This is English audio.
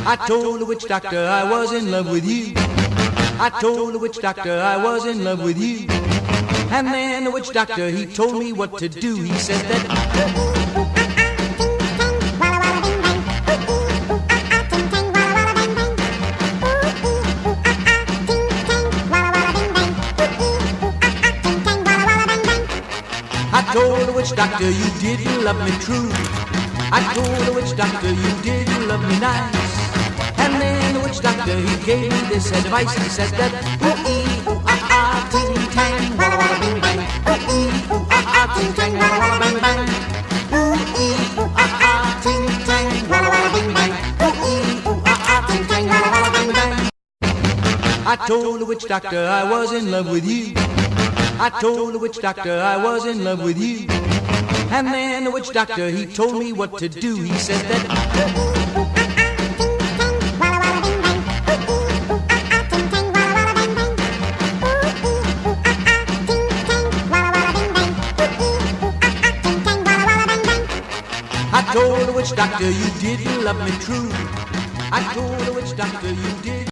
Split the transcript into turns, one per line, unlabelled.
I told the witch doctor I was in love with you. I told the witch doctor I was in love with you. And then the witch doctor, he told me what to do. He said that I told the witch doctor you didn't love me true. I told the witch doctor you didn't love me nice. And then the witch doctor, he gave me this advice. He said that ooh-ee, ooh-ah-ah, ting-tang, walla-walla-bing-bang. Ooh-ee, ooh-ah-ah, ting-tang, walla-walla-bing-bang. Ooh-ee, ooh-ah-ah, ting-tang, walla-walla-bing-bang. Ooh-ee, ooh-ah-ah, ting-tang, walla-walla-bing-bang. I told the witch doctor I was in love with you. I told the witch doctor I was in love with you. And then the witch doctor, he told me what to do. He said that I told the witch doctor you didn't love me true. I told the witch doctor you did.